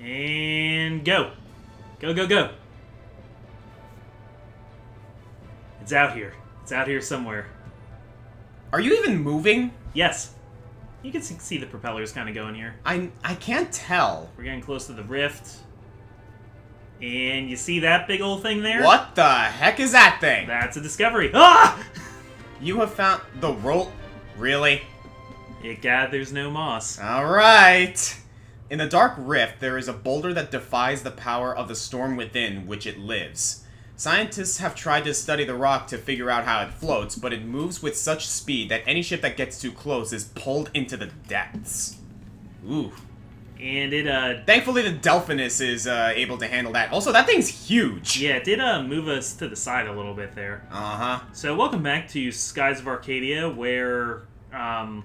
And go. Go, go, go. It's out here. It's out here somewhere. Are you even moving? Yes. You can see the propellers kind of going here. I can't tell. We're getting close to the rift. And you see that big old thing there? What the heck is that thing? That's a discovery. Ah! You have found the roll. Really? It gathers no moss. Alright. In the Dark Rift, there is a boulder that defies the power of the storm within which it lives. Scientists have tried to study the rock to figure out how it floats, but it moves with such speed that any ship that gets too close is pulled into the depths. Ooh. And it, Thankfully, the Delphinus is able to handle that. Also, that thing's huge. Yeah, it did move us to the side a little bit there. Uh-huh. So, welcome back to Skies of Arcadia, where, I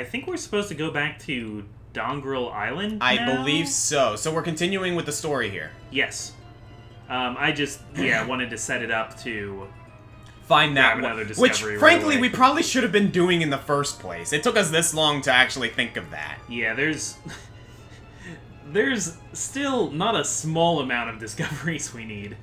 think we're supposed to go back to Dongrel Island now? I believe so. So we're continuing with the story here. Yes. I just, wanted to set it up to find that grab one, another which, discovery frankly, right away. we probably should have been doing in the first place. It took us this long to actually think of that. Yeah, there's still not a small amount of discoveries we need.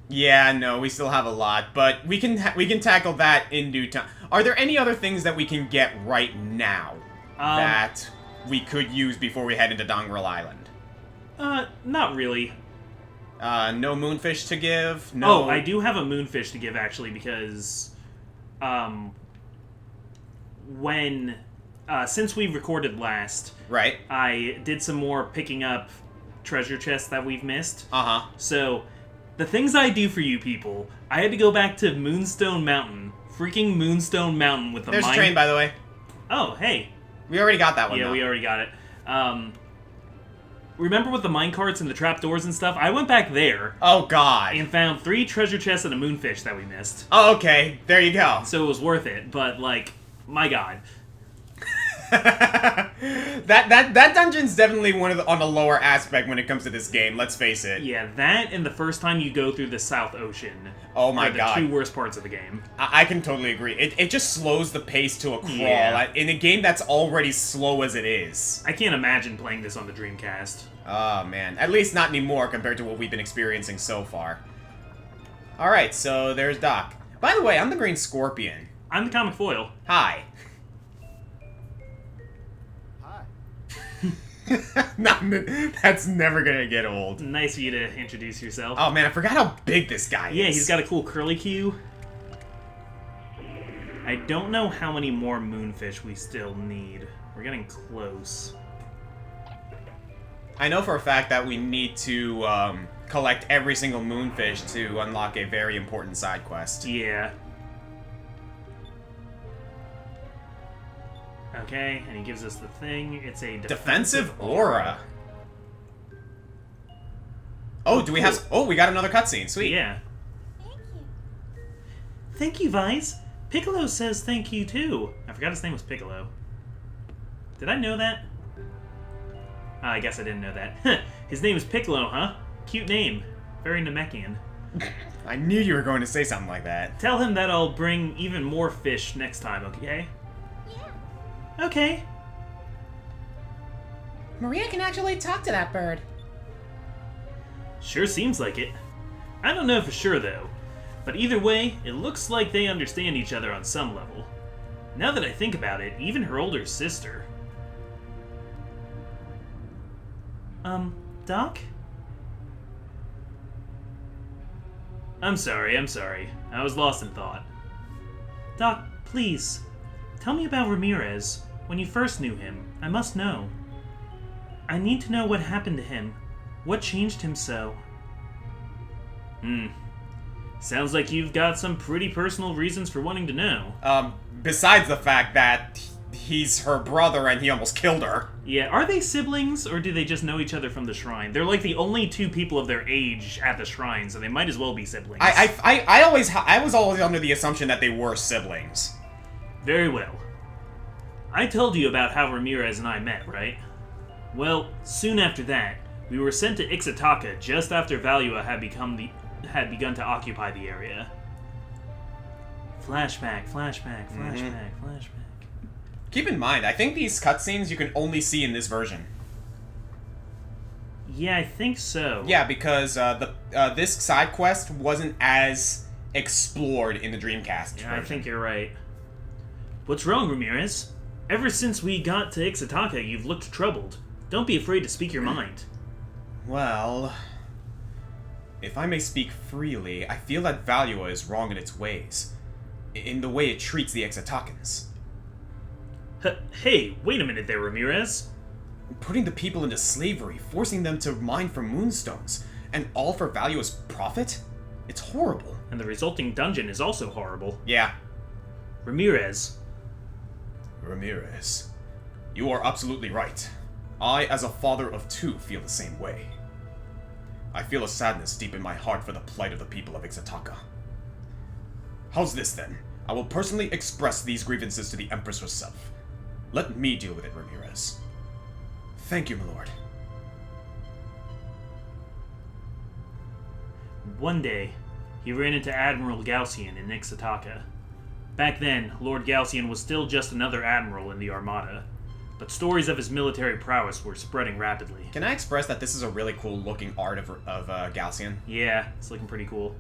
Yeah, no, we still have a lot, but we can tackle that in due time. Are there any other things that we can get right now that we could use before we head into Dongrel Island? Not really. No moonfish to give? No. Oh, I do have a moonfish to give, actually, because, since we recorded last, Right. I did some more picking up treasure chests that we've missed. Uh-huh. So, the things I do for you people, I had to go back to Moonstone Mountain. Freaking Moonstone Mountain with the There's a train, by the way. Oh, hey. We already got that one, Yeah, though. we already got it. Remember with the minecarts and the trapdoors and stuff? I went back there Oh, God. and found 3 treasure chests and a moonfish that we missed. Oh, okay. There you go. So it was worth it, but, like, my god. that dungeon's definitely one of on the lower aspect when it comes to this game, let's face it. Yeah, that and the first time you go through the South Ocean Oh my are the god. 2 worst parts of the game. I can totally agree. It just slows the pace to a crawl. Yeah. In a game that's already slow as it is. I can't imagine playing this on the Dreamcast. Oh, man. At least not anymore compared to what we've been experiencing so far. Alright, so there's Doc. By the way, I'm the Green Scorpion. I'm the comic foil. Hi. Hi. That's never gonna get old. Nice of you to introduce yourself. Oh, man, I forgot how big this guy is. Yeah, he's got a cool curly Q. I don't know how many more moonfish we still need. We're getting close. I know for a fact that we need to collect every single moonfish to unlock a very important side quest. Yeah. Okay, and he gives us the thing. It's a Defensive aura. Oh, do we have... Oh, we got another cutscene. Sweet. Yeah. Thank you. Thank you, Vice. Piccolo says thank you, too. I forgot his name was Piccolo. Did I know that? I guess I didn't know that. His name is Piccolo, huh? Cute name. Very Namekian. I knew you were going to say something like that. Tell him that I'll bring even more fish next time, okay? Yeah. Okay. Maria can actually talk to that bird. Sure seems like it. I don't know for sure, though. But either way, it looks like they understand each other on some level. Now that I think about it, even her older sister. Doc? I'm sorry. I was lost in thought. Doc, please, tell me about Ramirez. When you first knew him, I must know. I need to know what happened to him. What changed him so? Sounds like you've got some pretty personal reasons for wanting to know. Besides the fact that he's her brother and he almost killed her. Yeah, are they siblings, or do they just know each other from the shrine? They're like the only 2 people of their age at the shrine, so they might as well be siblings. I was always under the assumption that they were siblings. Very well. I told you about how Ramirez and I met, right? Well, soon after that, we were sent to Ixataka just after Valua had begun to occupy the area. Flashback. Keep in mind, I think these cutscenes you can only see in this version. Yeah, I think so. Yeah, because this side quest wasn't as explored in the Dreamcast Yeah, I version. think you're right. What's wrong, Ramirez? Ever since we got to Ixataka, you've looked troubled. Don't be afraid to speak your mind. Well, if I may speak freely, I feel that Valua is wrong in its ways. In the way it treats the Ixatakans. Hey, wait a minute there, Ramirez. Putting the people into slavery, forcing them to mine for moonstones, and all for Valua's profit? It's horrible. And the resulting dungeon is also horrible. Yeah. Ramirez. Ramirez, you are absolutely right. I, as a father of two, feel the same way. I feel a sadness deep in my heart for the plight of the people of Ixataka. How's this, then? I will personally express these grievances to the Empress herself. Let me deal with it, Ramirez. Thank you, my lord. One day, he ran into Admiral Galcian in Ixataka. Back then, Lord Galcian was still just another admiral in the Armada, but stories of his military prowess were spreading rapidly. Can I express that this is a really cool looking art of Galcian? Yeah, it's looking pretty cool.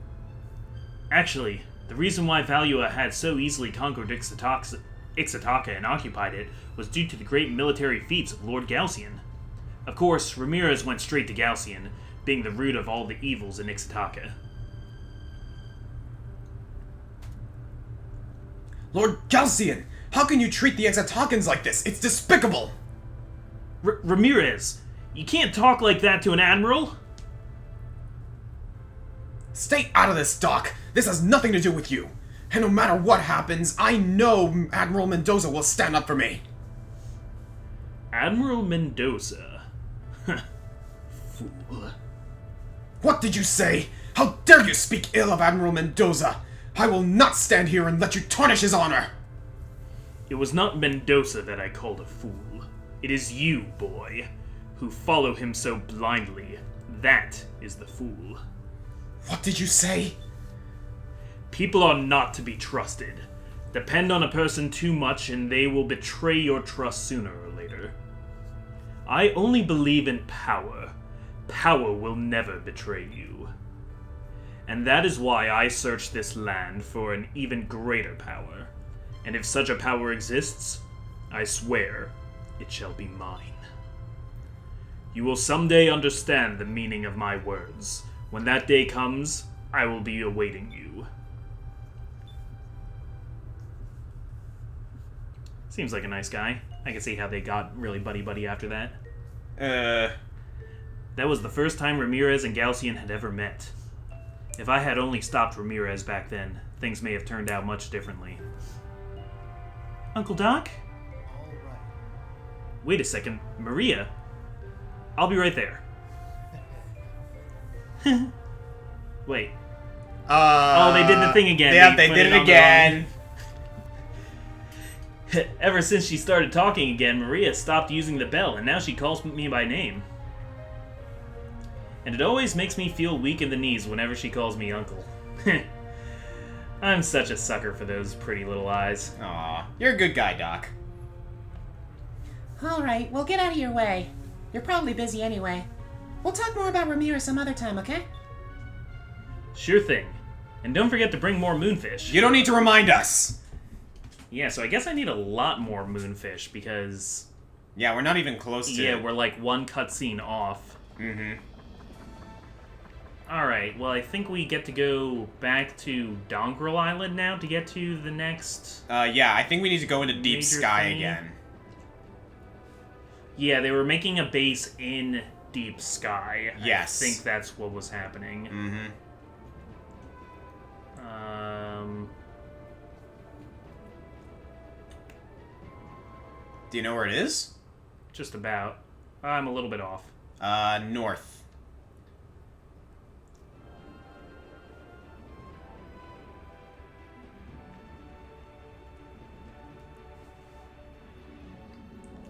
Actually, the reason why Valua had so easily conquered Ixataka and occupied it was due to the great military feats of Lord Galcian. Of course, Ramirez went straight to Galcian, being the root of all the evils in Ixataka. Lord Galcian! How can you treat the Ixatakans like this? It's despicable! Ramirez, you can't talk like that to an admiral! Stay out of this, Doc! This has nothing to do with you! And no matter what happens, I know Admiral Mendoza will stand up for me! Admiral Mendoza? Fool. What did you say? How dare you speak ill of Admiral Mendoza? I will not stand here and let you tarnish his honor! It was not Mendoza that I called a fool. It is you, boy, who follow him so blindly. That is the fool. What did you say? People are not to be trusted. Depend on a person too much and they will betray your trust sooner or later. I only believe in power. Power will never betray you. And that is why I search this land for an even greater power. And if such a power exists, I swear it shall be mine. You will someday understand the meaning of my words. When that day comes, I will be awaiting you. Seems like a nice guy. I can see how they got really buddy-buddy after that. That was the first time Ramirez and Galcian had ever met. If I had only stopped Ramirez back then, things may have turned out much differently. Uncle Doc? All right. Wait a second, Maria? I'll be right there. Wait. Oh, they did the thing again. Yeah, they put did it on the again. wrong- Ever since she started talking again, Maria stopped using the bell, and now she calls me by name. And it always makes me feel weak in the knees whenever she calls me uncle. I'm such a sucker for those pretty little eyes. Aw, you're a good guy, Doc. Alright, well, get out of your way. You're probably busy anyway. We'll talk more about Ramirez some other time, okay? Sure thing. And don't forget to bring more moonfish. You don't need to remind us! Yeah, so I guess I need a lot more moonfish because... Yeah, we're not even close to... Yeah, we're like one cutscene off. Mm-hmm. Alright, well I think we get to go back to Dongrel Island now to get to the next... Yeah, I think we need to go into Deep Major Sky thing. again. Yeah, they were making a base in Deep Sky. Yes. I think that's what was happening. Mm-hmm. Do you know where it is? Just about. I'm a little bit off. North.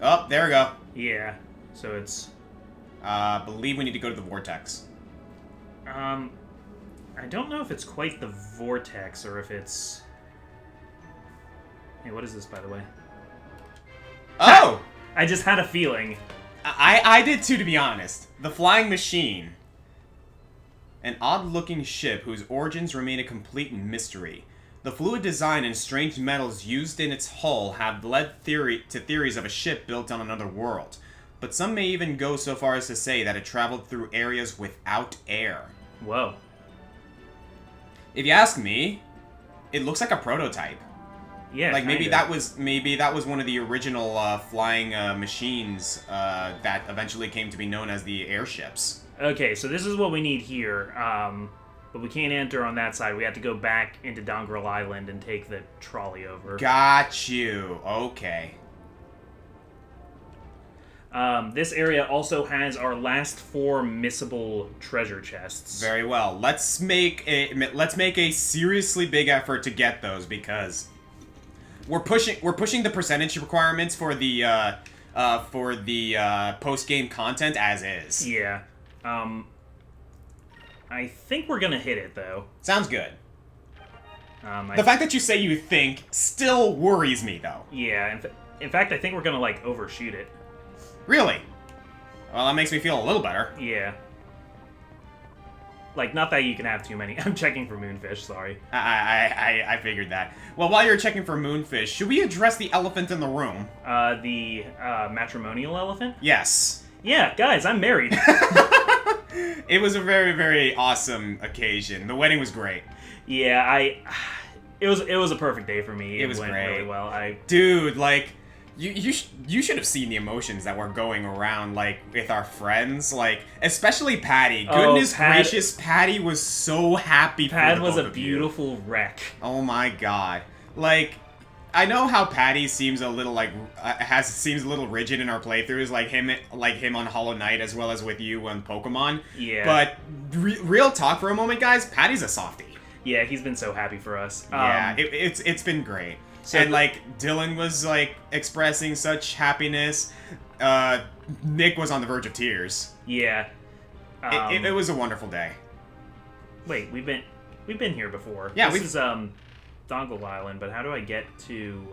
Oh, there we go. Yeah, so it's... Believe we need to go to the Vortex. I don't know if it's quite the Vortex or if it's... Hey, what is this, by the way? Oh! I just had a feeling. I did too, to be honest. The flying machine. An odd-looking ship whose origins remain a complete mystery. The fluid design and strange metals used in its hull have led to theories of a ship built on another world. But some may even go so far as to say that it traveled through areas without air. Whoa. If you ask me, it looks like a prototype. Yeah, like maybe kinda. that was one of the original flying machines that eventually came to be known as the airships. Okay, so this is what we need here. But we can't enter on that side. We have to go back into Dongrel Island and take the trolley over. Got you. Okay. This area also has our last 4 missable treasure chests. Very well. Let's make a seriously big effort to get those because we're pushing the percentage requirements for the post game content as is. Yeah. I think we're gonna hit it though. Sounds good. The fact that you say you think still worries me though. Yeah. In fact, I think we're gonna like overshoot it. Really? Well, that makes me feel a little better. Yeah. Like, not that you can have too many. I'm checking for moonfish, sorry. I figured that. Well, while you're checking for moonfish, should we address the elephant in the room? The matrimonial elephant? Yes. Yeah, guys, I'm married. It was a very, very awesome occasion. The wedding was great. Yeah, it was a perfect day for me. It was went great. really well. Dude, like, you should have seen the emotions that were going around, like, with our friends, like, especially Patty. Goodness gracious, Patty was so happy for Pat the was both a of you. beautiful wreck. Oh my god. Like, I know how Patty seems a little like seems a little rigid in our playthroughs, like him on Hollow Knight as well as with you on Pokemon. Yeah. But real talk for a moment, guys. Patty's a softie. Yeah, he's been so happy for us. Yeah, it's been great. So and like Dylan was like expressing such happiness. Nick was on the verge of tears. Yeah. It was a wonderful day. Wait, we've been here before. Yeah, this is Dongle Island, but how do I get to?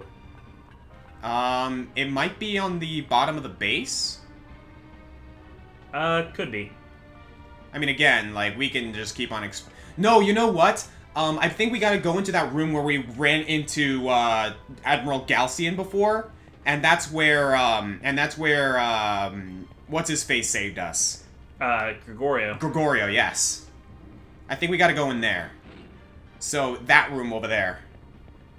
It might be on the bottom of the base. Could be. I mean, again, like we can just keep on. No, you know what? I think we gotta go into that room where we ran into Admiral Galcian before, and that's where what's his face saved us. Gregorio. Gregorio, yes. I think we gotta go in there. So that room over there,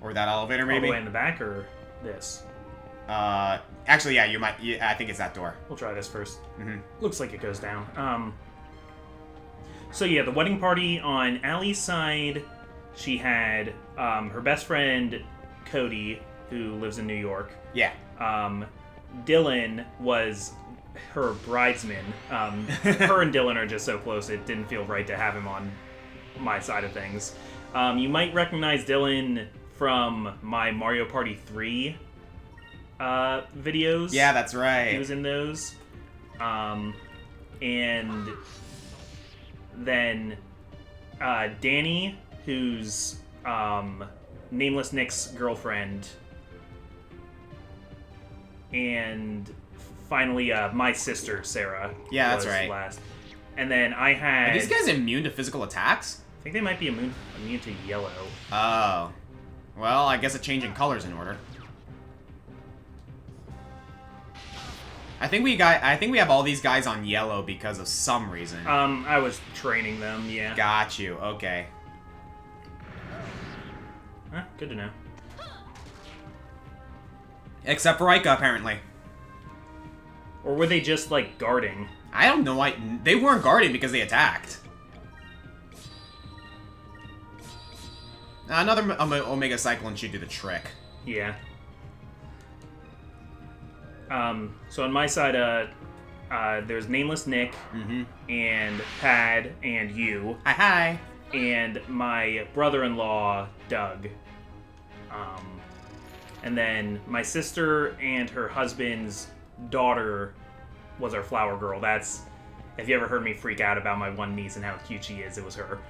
or that elevator maybe. All the way in the back, or this? Actually, yeah, you might. Yeah, I think it's that door. We'll try this first. Mm-hmm. Looks like it goes down. So yeah, the wedding party on Allie's side, she had her best friend Cody, who lives in New York. Yeah. Dylan was her bridesman. Her and Dylan are just so close, it didn't feel right to have him on my side of things. You might recognize Dylan from my Mario Party 3 videos. Yeah, that's right. He was in those. And then Danny, who's Nameless Nick's girlfriend. And finally, my sister, Sarah. Yeah, that's was right. Last. And then I had... Are these guys immune to physical attacks? I think they might be immune to yellow. Oh. Well, I guess a change in color's in order. I think we have all these guys on yellow because of some reason. I was training them, yeah. Got you. Okay. Huh, good to know. Except for Ica, apparently. Or were they just, like, guarding? I don't know why. They weren't guarding because they attacked. Another Omega Cyclone should do the trick. Yeah. So on my side, there's Nameless Nick, and Pad, and you. Hi. And my brother-in-law, Doug. And then my sister and her husband's daughter was our flower girl. That's... If you ever heard me freak out about my one niece and how cute she is, it was her.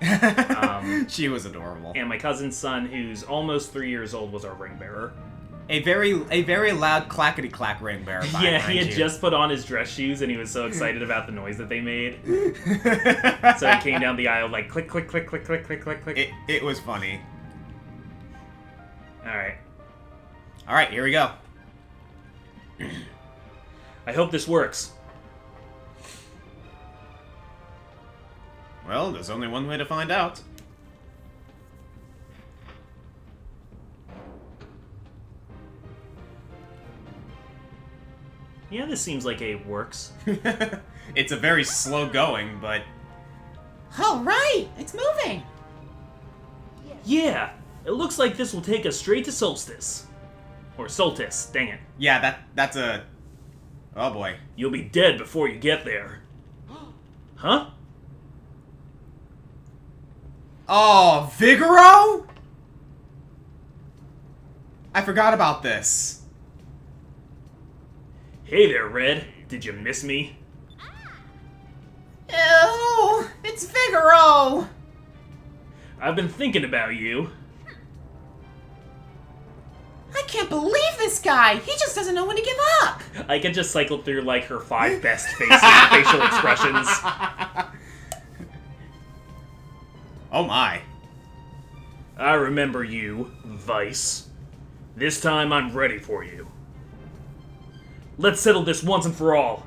She was adorable. And my cousin's son, who's almost 3 years old, was our ring bearer. A very loud clackety-clack ring bearer. Yeah, he had just put on his dress shoes and he was so excited about the noise that they made. So he came down the aisle like click, click, click, click, click, click, click, click. It was funny. Alright, here we go. I hope this works. Well, there's only one way to find out. Yeah, this seems like it works. It's a very slow going, but... All right, it's moving. Yeah, it looks like this will take us straight to Solstice. Or Solstice, dang it. Yeah, that's a... Oh boy. You'll be dead before you get there. Huh? Oh, Vigoro? I forgot about this. Hey there, Red. Did you miss me? Ew, it's Vigoro. I've been thinking about you. I can't believe this guy. He just doesn't know when to give up. I could just cycle through, like, her 5 best facial expressions. Oh my. I remember you, Vice. This time I'm ready for you. Let's settle this once and for all.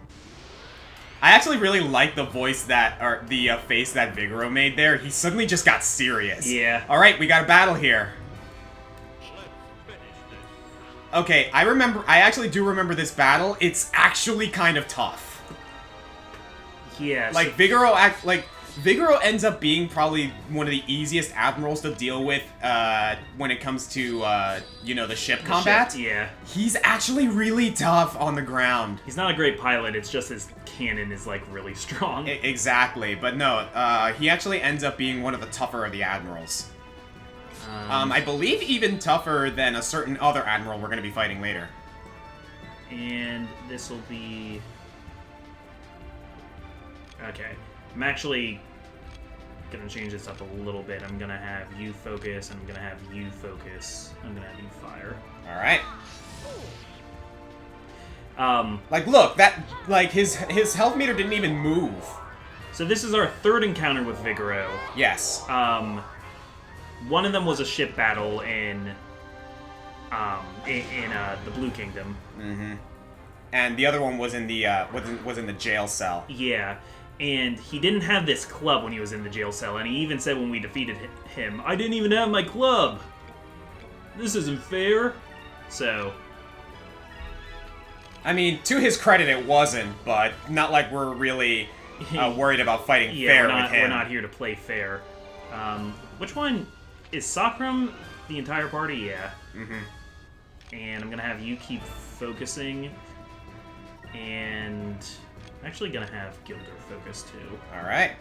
I actually really like the voice that, or the face that Vigoro made there. He suddenly just got serious. Yeah. Alright, we got a battle here. Okay, I actually do remember this battle. It's actually kind of tough. Yeah. Like, Vigoro ends up being probably one of the easiest admirals to deal with when it comes to, you know, the ship combat. Yeah. He's actually really tough on the ground. He's not a great pilot, it's just his cannon is, like, really strong. Exactly, but no, he actually ends up being one of the tougher of the admirals. I believe even tougher than a certain other admiral we're going to be fighting later. And this will be... Okay. I'm actually gonna change this up a little bit. I'm gonna have you focus, and I'm gonna have you focus. I'm gonna have you fire. Alright. Um, Like, look, his health meter didn't even move. so this is our third encounter with Vigoro. Yes. One of them was a ship battle in the Blue Kingdom. Mm-hmm. And the other one was in the, was in the jail cell. Yeah. And he didn't have this club when he was in the jail cell, and he even said when we defeated him, I didn't even have my club! This isn't fair. So... I mean, to his credit, it wasn't, but not like we're really worried about fighting fair with him. We're not here to play fair. Which one? Is Sakram the entire party? Yeah. Mm-hmm. And I'm gonna have you keep focusing, and... I'm actually gonna have Gilder focus too. Alright.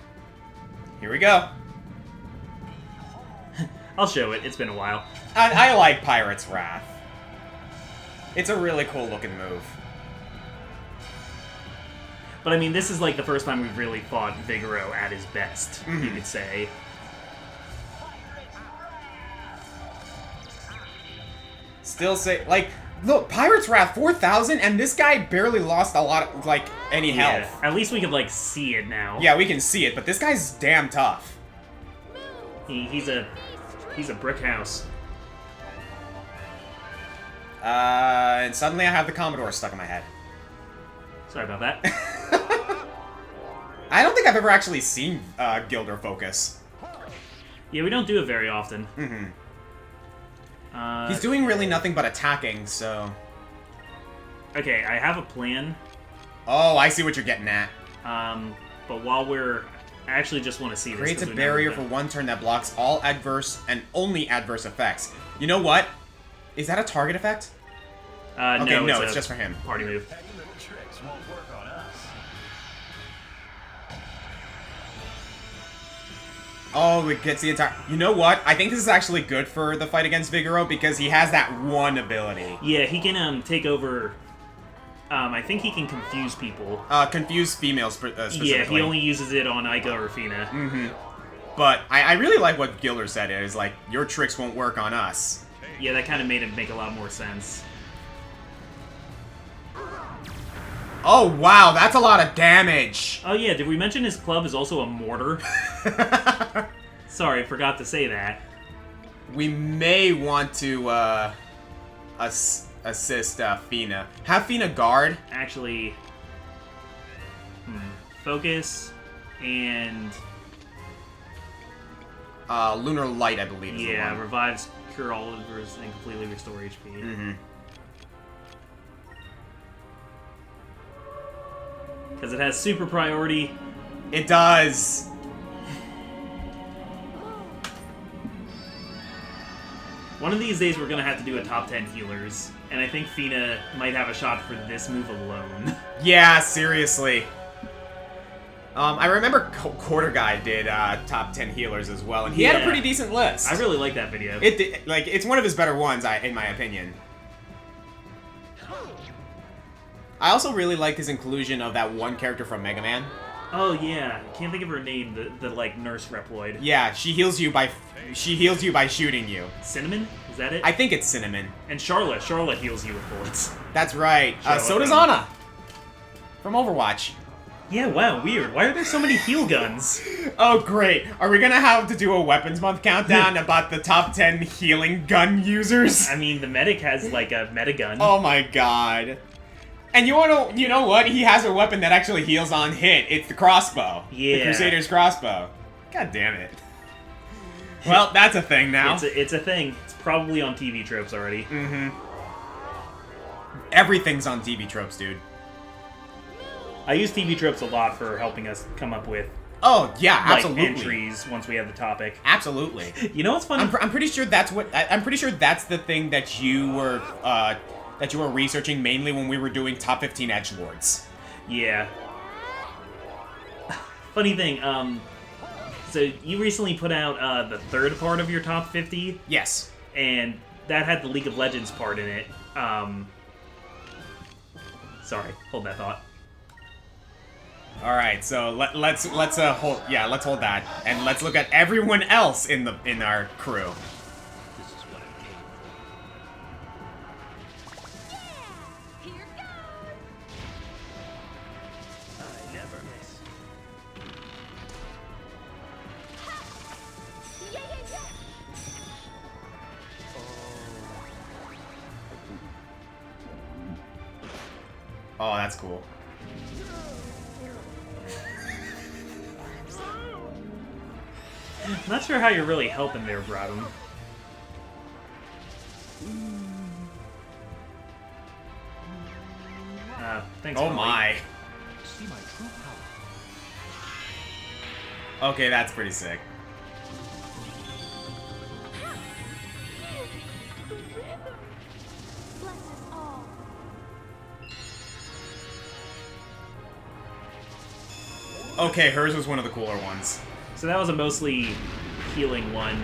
Here we go. I'll show it, it's been a while. I like Pirate's Wrath. It's a really cool looking move. But I mean, this is like the first time we've really fought Vigoro at his best, you could say. Still say, like, look, Pirate's Wrath 4,000, and this guy barely lost a lot of, like, any health. At least we could, like, see it now. Yeah, we can see it, but this guy's damn tough. He's a brick house. And suddenly I have the Commodore stuck in my head. Sorry about that. I don't think I've ever actually seen Gilder focus. Yeah, we don't do it very often. Mm-hmm. He's doing really nothing but attacking, so... Okay, I have a plan. Oh, I see what you're getting at. But while we're... I actually just want to see this. Creates a barrier for one turn that blocks all adverse and only adverse effects. You know what? Is that a target effect? Okay, no, it's just for him. Party move. Oh, it gets the entire... You know what? I think this is actually good for the fight against Vigoro because he has that one ability. Yeah, he can take over... I think he can confuse people. Confuse females specifically. Yeah, he only uses it on Aika or Fina. Mm-hmm. But I really like what Gilder said. It is like, your tricks won't work on us. Yeah, that kind of made it make a lot more sense. Oh, wow, that's a lot of damage. Oh yeah, did we mention his club is also a mortar? Sorry, forgot to say that. We may want to, assist, Fina. Have Fina guard. Actually, focus and... Lunar Light, I believe, is the yeah, one. revives, cure all livers, and completely restore HP. Mm-hmm. Because it has super priority. It does. One of these days we're going to have to do a top 10 healers, and I think Fina might have a shot for this move alone. Yeah, seriously. I remember Quarter Guy did top 10 healers as well, and he had a pretty decent list. I really like that video. It's one of his better ones, in my opinion. I also really like his inclusion of that one character from Mega Man. Oh yeah, can't think of her name. The like nurse Reploid. Yeah, she heals you by shooting you. Cinnamon? Is that it? I think it's Cinnamon. And Charlotte. Charlotte heals you with bullets. That's right. So does Charlotte. Ana from Overwatch. Yeah, wow, weird. Why are there so many heal guns? Oh, great. Are we gonna have to do a Weapons Month countdown about the top 10 healing gun users? I mean, the medic has like a meta gun. Oh my god. And you know what? He has a weapon that actually heals on hit. It's the crossbow. Yeah. The Crusader's crossbow. God damn it. Well, that's a thing now. It's a thing. It's probably on TV tropes already. Mm-hmm. Everything's on TV tropes, dude. I use TV tropes a lot for helping us come up with Oh, yeah, like absolutely. entries once we have the topic. Absolutely. You know what's funny? I'm pretty sure that's I'm pretty sure that's the thing that you were researching mainly when we were doing top 15 edgelords. Yeah. Funny thing, so you recently put out the third part of your top 50, Yes. and that had the League of Legends part in it. Sorry, hold that thought. All right, so let's hold that, and let's look at everyone else in our crew. This is what I came for. Here goes. I never miss. Yeah, yeah, yeah. Oh, that's cool. Not sure how you're really helping there, Brodum. Thanks. Oh Molly. my. See my true power. Okay, that's pretty sick. Bless us all. Okay, hers was one of the cooler ones. So that was a mostly healing one.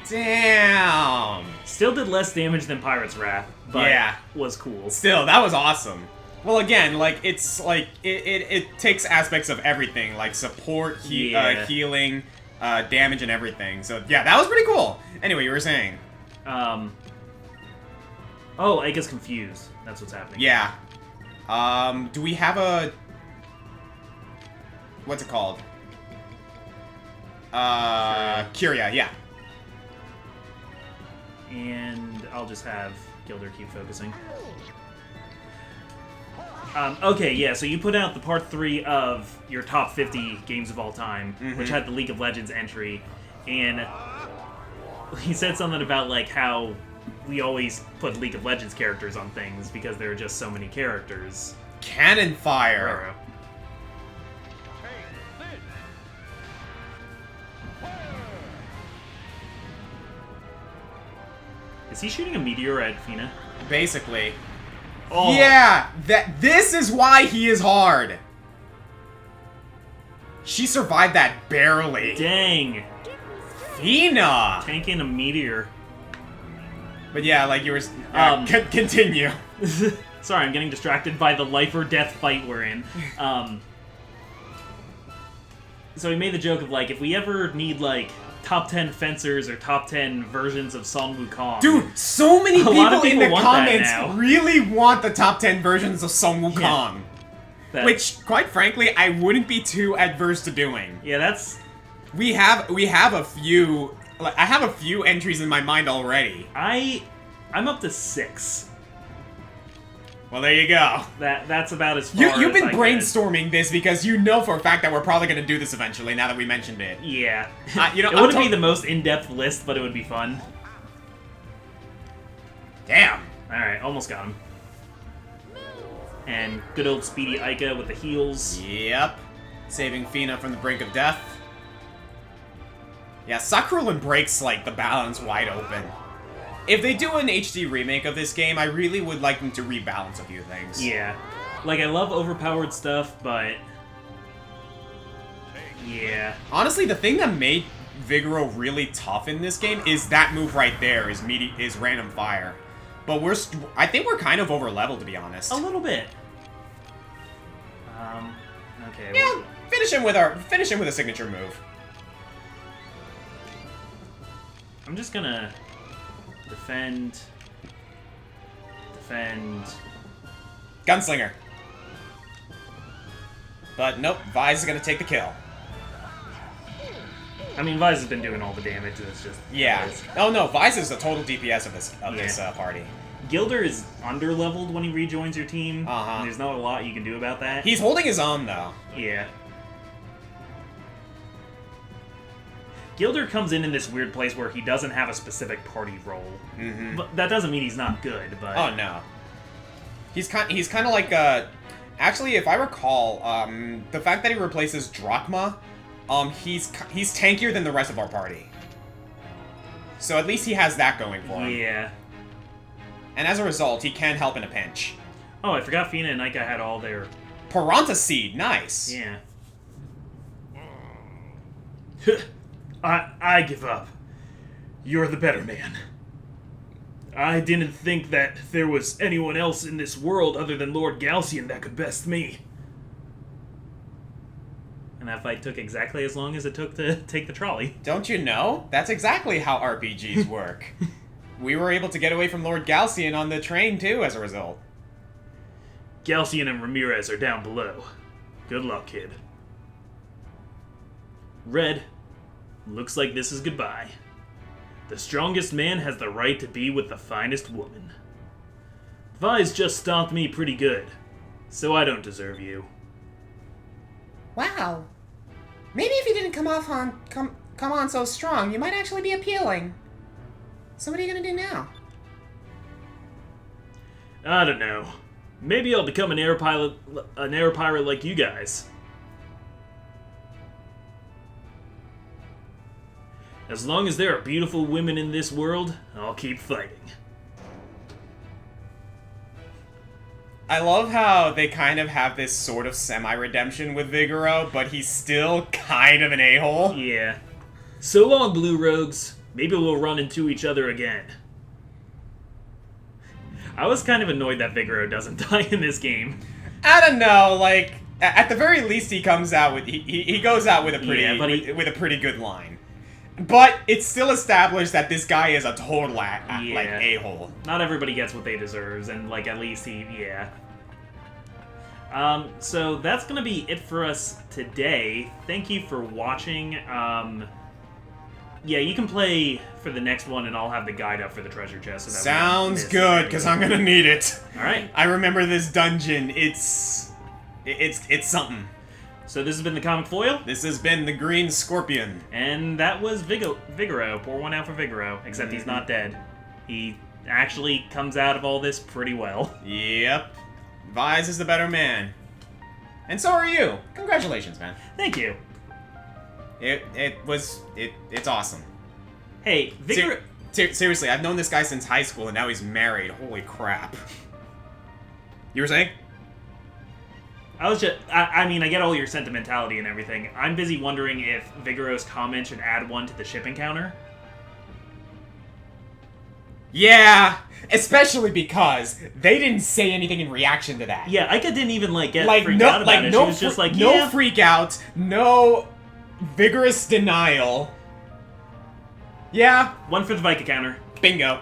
Damn. Still did less damage than Pirate's Wrath, but Yeah. was cool. Still, that was awesome. Well, again, like it's like it takes aspects of everything, like support, Yeah. healing, damage, and everything. So yeah, that was pretty cool. Anyway, you were saying? Oh, I guess confused. That's what's happening. Yeah. Do we have a... What's it called? Curia, yeah. And I'll just have Gilder keep focusing. Okay, yeah, so you put out the part 3 of your top 50 games of all time, which had the League of Legends entry, and he said something about, like, how we always put League of Legends characters on things because there are just so many characters. Cannon fire. Is he shooting a meteor at Fina? Basically. Oh. Yeah, this is why he is hard. She survived that barely. Dang! Fina. Tanking a meteor. But yeah, like you were. Continue. Sorry, I'm getting distracted by the life or death fight we're in. So he made the joke of, like, if we ever need, like, top 10 fencers or top 10 versions of Sun Wukong. Dude, so many A lot of people in people the want that comments now. really want the top 10 versions of Sun Wukong. Yeah. That- Which, quite frankly, I wouldn't be too adverse to doing. Yeah, that's... We have a few... Like, I have a few entries in my mind already. I'm up to 6. Well, there you go. That's about as far You've as been I brainstorming this because you know for a fact that we're probably going to do this eventually, now that we mentioned it. Could. Yeah. You know, it wouldn't be the most in-depth list, but it would be fun. Damn. Alright, almost got him. And good old Speedy Ica with the heals. Yep. Saving Fina from the brink of death. Yeah, Sakurulin breaks, like, the balance wide open. If they do an HD remake of this game, I really would like them to rebalance a few things. Yeah. Like, I love overpowered stuff, but... Yeah. Honestly, the thing that made Vigoro really tough in this game is that move right there, is random fire. But I think we're kind of over level, to be honest. A little bit. Okay. Yeah, finish him with a signature move. I'm just gonna... Defend... Gunslinger. But nope, Vise is gonna take the kill. I mean, Vise has been doing all the damage, it's just... Yeah. Oh no, Vise is the total DPS of this Yeah. party. Gilder is under-leveled when he rejoins your team. Uh-huh. And there's not a lot you can do about that. He's holding his own though. Yeah. Gilder comes in this weird place where he doesn't have a specific party role. Mm-hmm. But that doesn't mean he's not good, but... Oh no. He's kind of like actually, if I recall, the fact that he replaces Drachma, he's tankier than the rest of our party. So at least he has that going for him. Yeah. And as a result, he can help in a pinch. Oh, I forgot Fina and Ica had all their... Paranta Seed, nice. Yeah. I give up. You're the better man. I didn't think that there was anyone else in this world other than Lord Galcian that could best me. And that fight took exactly as long as it took to take the trolley. Don't you know? That's exactly how RPGs work. We were able to get away from Lord Galcian on the train, too, as a result. Galcian and Ramirez are down below. Good luck, kid. Red, looks like this is goodbye. The strongest man has the right to be with the finest woman. Vi's just stomped me pretty good, so I don't deserve you. Wow. Maybe if you didn't come on so strong, you might actually be appealing. So what are you gonna do now? I don't know. Maybe I'll become an air pirate like you guys. As long as there are beautiful women in this world, I'll keep fighting. I love how they kind of have this sort of semi-redemption with Vigoro, but he's still kind of an a-hole. Yeah. So long, Blue Rogues. Maybe we'll run into each other again. I was kind of annoyed that Vigoro doesn't die in this game. I don't know, like, at the very least he comes out with, he goes out with a pretty, Yeah, but with a pretty good line. But it's still established that this guy is a total, like, Yeah. a-hole. Not everybody gets what they deserve, and, like, at least he, yeah. So that's gonna be it for us today. Thank you for watching. Yeah, you can play for the next one, and I'll have the guide up for the treasure chest. So that we don't Sounds miss good, anything. because I'm gonna need it. Alright, I remember this dungeon. It's something. so this has been the Comic Foil, This has been the Green Scorpion. and that was Vigoro. Pour one out for Vigoro, except he's not dead. He actually comes out of all this pretty well. Yep. Vise is the better man. And so are you. Congratulations, man. Thank you. It's awesome. Hey, Vigoro... Seriously, I've known this guy since high school, and now he's married. Holy crap. You were saying? I was just... I mean, I get all your sentimentality and everything. I'm busy wondering if Vigoro's comment should add one to the shipping counter. Yeah, especially because they didn't say anything in reaction to that. Yeah, Ica didn't even, like, get Like freaked no, out about like it. no, She was just like, no yeah. freak out, no vigorous denial. Yeah, One for the Vika counter. bingo.